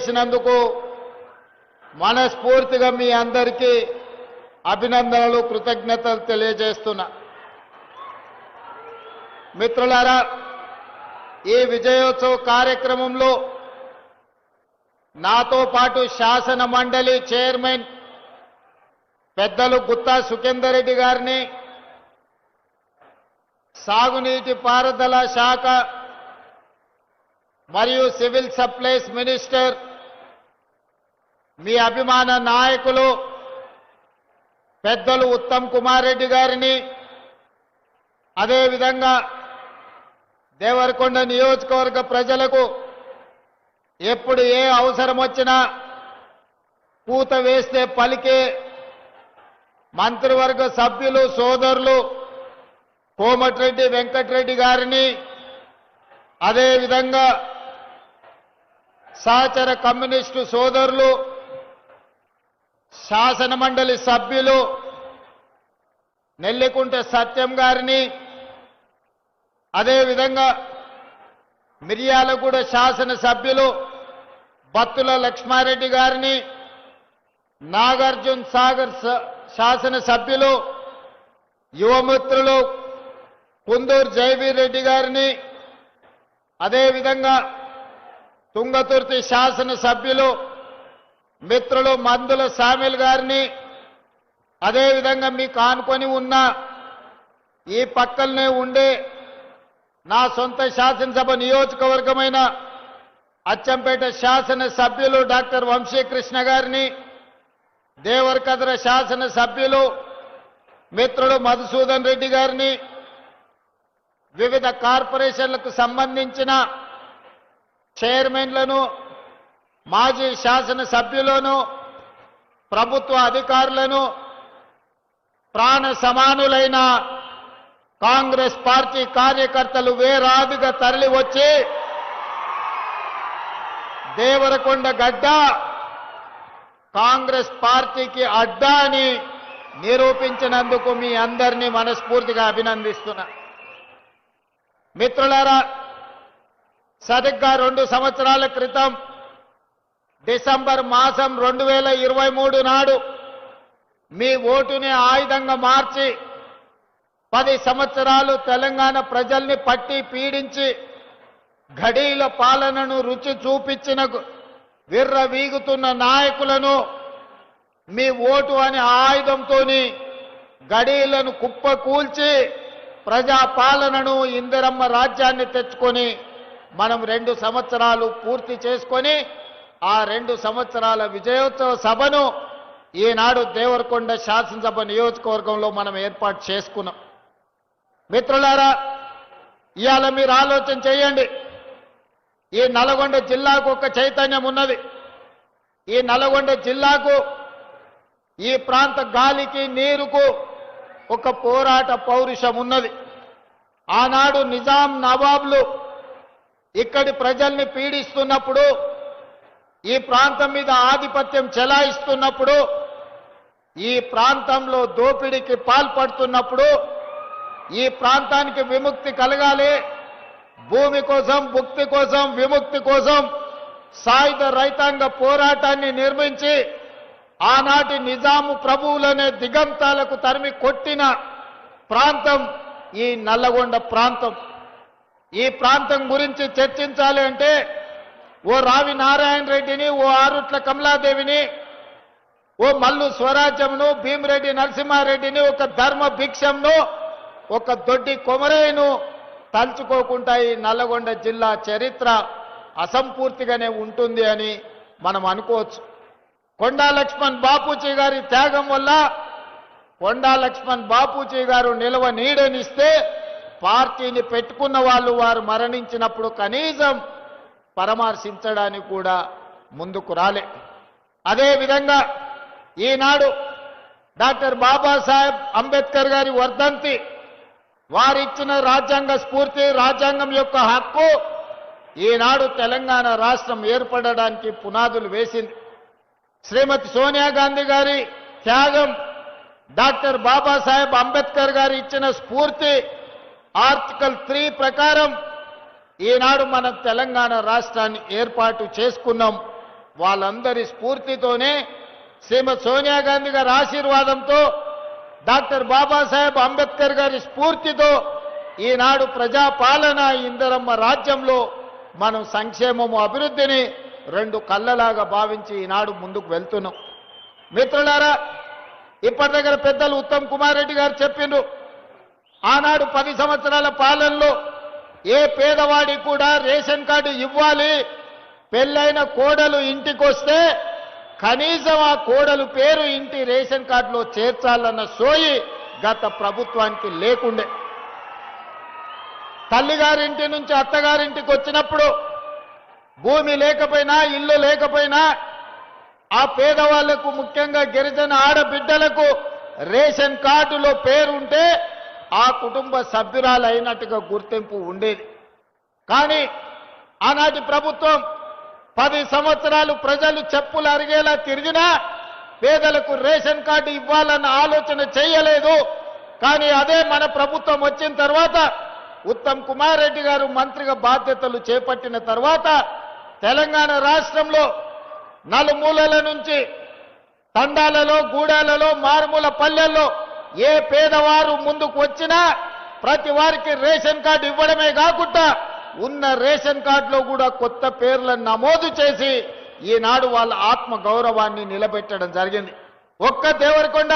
చేసినందుకు మనస్ఫూర్తిగా మీ అందరికీ అభినందనలు కృతజ్ఞతలు తెలియజేస్తున్నా. మిత్రులారా, ఈ విజయోత్సవ కార్యక్రమంలో నాతో పాటు శాసన మండలి చైర్మన్ పెద్దలు గుత్తా సుఖేందర్ రెడ్డి గారిని, సాగునీటి పారుదల శాఖ మరియు సివిల్ సప్లైస్ మినిస్టర్, మీ అభిమాన నాయకులు పెద్దలు ఉత్తమ్ కుమార్ రెడ్డి గారిని, అదేవిధంగా దేవరకొండ నియోజకవర్గ ప్రజలకు ఎప్పుడు ఏ అవసరం వచ్చినా పూత వేస్తే పలికే మంత్రివర్గ సభ్యులు సోదరులు కోమటిరెడ్డి వెంకటరెడ్డి గారిని, అదేవిధంగా సహచర కమ్యూనిస్టు సోదరులు, శాసన మండలి సభ్యులు నెల్లికుంట సత్యం గారిని, అదేవిధంగా మిర్యాలగూడ శాసన సభ్యులు బత్తుల లక్ష్మారెడ్డి గారిని, నాగార్జున సాగర్ శాసన సభ్యులు యువమిత్రులు కుందూరు జైవీర్ రెడ్డి గారిని, అదేవిధంగా తుంగతుర్తి శాసన సభ్యులు మిత్రులు మందుల సామిల్ గారిని, అదేవిధంగా మీకు ఆనుకొని ఉన్న ఈ పక్కనే ఉండే నా సొంత శాసనసభ నియోజకవర్గమైన అచ్చంపేట శాసన సభ్యులు డాక్టర్ వంశీకృష్ణ గారిని, దేవరకద్ర శాసన సభ్యులు మిత్రులు మధుసూదన్ రెడ్డి గారిని, వివిధ కార్పొరేషన్లకు సంబంధించిన చైర్మన్లను, మాజీ శాసన సభ్యులను, ప్రభుత్వ అధికారులను, ప్రాణ సమానులైన కాంగ్రెస్ పార్టీ కార్యకర్తలు వేలాదిగా తరలి వచ్చి దేవరకొండ గడ్డ కాంగ్రెస్ పార్టీకి అడ్డా అని నిరూపించినందుకు మీ అందరినీ మనస్ఫూర్తిగా అభినందిస్తున్నా. మిత్రులారా, సరిగ్గా 2 సంవత్సరాల క్రితం డిసెంబర్ మాసం 2023 నాడు మీ ఓటుని ఆయుధంగా మార్చి 10 సంవత్సరాలు తెలంగాణ ప్రజల్ని పట్టి పీడించి ఘడీల పాలనను రుచి చూపించిన విర్రవీగుతున్న నాయకులను మీ ఓటు అనే ఆయుధంతో గడీలను కుప్పకూల్చి ప్రజా పాలనను ఇందిరమ్మ రాజ్యాన్ని తెచ్చుకొని మనం 2 సంవత్సరాలు పూర్తి చేసుకొని ఆ 2 సంవత్సరాల విజయోత్సవ సభను ఈనాడు దేవరకొండ శాసనసభ నియోజకవర్గంలో మనం ఏర్పాటు చేసుకున్నాం. మిత్రులారా, ఇవాళ మీరు ఆలోచన చేయండి. ఈ నల్గొండ జిల్లాకు ఒక చైతన్యం ఉన్నది. ఈ నల్గొండ జిల్లాకు, ఈ ప్రాంత గాలికి నీరుకు ఒక పోరాట పౌరుషం ఉన్నది. ఆనాడు నిజాం నవాబులు ఇక్కడి ప్రజల్ని పీడిస్తున్నప్పుడు, ఈ ప్రాంతం మీద ఆధిపత్యం చెలాయిస్తున్నప్పుడు, ఈ ప్రాంతంలో దోపిడీకి పాల్పడుతున్నప్పుడు, ఈ ప్రాంతానికి విముక్తి కలగాలి, భూమి కోసం, భుక్తి కోసం, విముక్తి కోసం సాయుధ రైతాంగ పోరాటాన్ని నిర్మించి ఆనాటి నిజాము ప్రభువులనే దిగంతాలకు తరిమి కొట్టిన ప్రాంతం ఈ నల్లగొండ ప్రాంతం. ఈ ప్రాంతం గురించి చర్చించాలి అంటే ఓ రావి నారాయణ రెడ్డిని, ఓ ఆరుట్ల కమలాదేవిని, ఓ మల్లు స్వరాజ్యంను, భీమిరెడ్డి నరసింహారెడ్డిని, ఒక ధర్మ భిక్షంను, ఒక దొడ్డి కొమరయ్యను తలుచుకోకుండా ఈ నల్లగొండ జిల్లా చరిత్ర అసంపూర్తిగానే ఉంటుంది అని మనం అనుకోవచ్చు. కొండా లక్ష్మణ్ బాపూజీ గారి త్యాగం వల్ల కొండా లక్ష్మణ్ బాపూజీ గారు నిలవ నీడనిస్తే పార్టీని పెట్టుకున్న వాళ్ళు వారు మరణించినప్పుడు కనీసం పరామర్శించడానికి కూడా ముందుకు రాలే. అదేవిధంగా ఈనాడు డాక్టర్ బాబాసాహెబ్ అంబేద్కర్ గారి వర్ధంతి, వారిచ్చిన రాజ్యాంగ స్ఫూర్తి, రాజ్యాంగం యొక్క హక్కు ఈనాడు తెలంగాణ రాష్ట్రం ఏర్పడడానికి పునాదులు వేసింది. శ్రీమతి సోనియా గాంధీ గారి త్యాగం, డాక్టర్ బాబాసాహెబ్ అంబేద్కర్ గారు ఇచ్చిన స్ఫూర్తి, ఆర్టికల్ 3 ప్రకారం ఈనాడు మనం తెలంగాణ రాష్ట్రాన్ని ఏర్పాటు చేసుకున్నాం. వాళ్ళందరి స్ఫూర్తితోనే శ్రీమతి సోనియా గాంధీ గారి ఆశీర్వాదంతో డాక్టర్ బాబాసాహెబ్ అంబేద్కర్ గారి స్ఫూర్తితో ఈనాడు ప్రజాపాలన ఇందిరమ్మ రాజ్యంలో మనం సంక్షేమము అభివృద్ధిని రెండు కళ్ళలాగా భావించి ఈనాడు ముందుకు వెళ్తున్నాం. మిత్రులారా, ఇప్పటి దగ్గర పెద్దలు ఉత్తమ్ కుమార్ రెడ్డి గారు చెప్పిండ్రు, ఆనాడు 10 సంవత్సరాల పాలనలో ఏ పేదవాడి కూడా రేషన్ కార్డు ఇవ్వాలి, పెళ్ళైన కోడలు ఇంటికొస్తే కనీసం ఆ కోడలు పేరు ఇంటి రేషన్ కార్డులో చేర్చాలన్న సోయి గత ప్రభుత్వానికి లేకుండే. తల్లిగారింటి నుంచి అత్తగారింటికి వచ్చినప్పుడు భూమి లేకపోయినా ఇల్లు లేకపోయినా ఆ పేదవాళ్లకు, ముఖ్యంగా గిరిజన ఆడబిడ్డలకు రేషన్ కార్డులో పేరుంటే ఆ కుటుంబ సభ్యురాలు అయినట్టుగా గుర్తింపు ఉండేది. కానీ ఆనాటి ప్రభుత్వం 10 సంవత్సరాలు ప్రజలు చెప్పులు అరిగేలా తిరిగినా పేదలకు రేషన్ కార్డు ఇవ్వాలన్న ఆలోచన చేయలేదు. కానీ అదే మన ప్రభుత్వం వచ్చిన తర్వాత ఉత్తమ్ కుమార్ రెడ్డి గారు మంత్రిగా బాధ్యతలు చేపట్టిన తర్వాత తెలంగాణ రాష్ట్రంలో నలుమూలల నుంచి తండాలలో, గూడాలలో, మారుమూల పల్లెల్లో ఏ పేదవారు ముందుకు వచ్చినా ప్రతి వారికి రేషన్ కార్డు ఇవ్వడమే కాకుండా ఉన్న రేషన్ కార్డులో కూడా కొత్త పేర్లను నమోదు చేసి ఈనాడు వాళ్ళ ఆత్మ గౌరవాన్ని నిలబెట్టడం జరిగింది. ఒక్క దేవరకొండ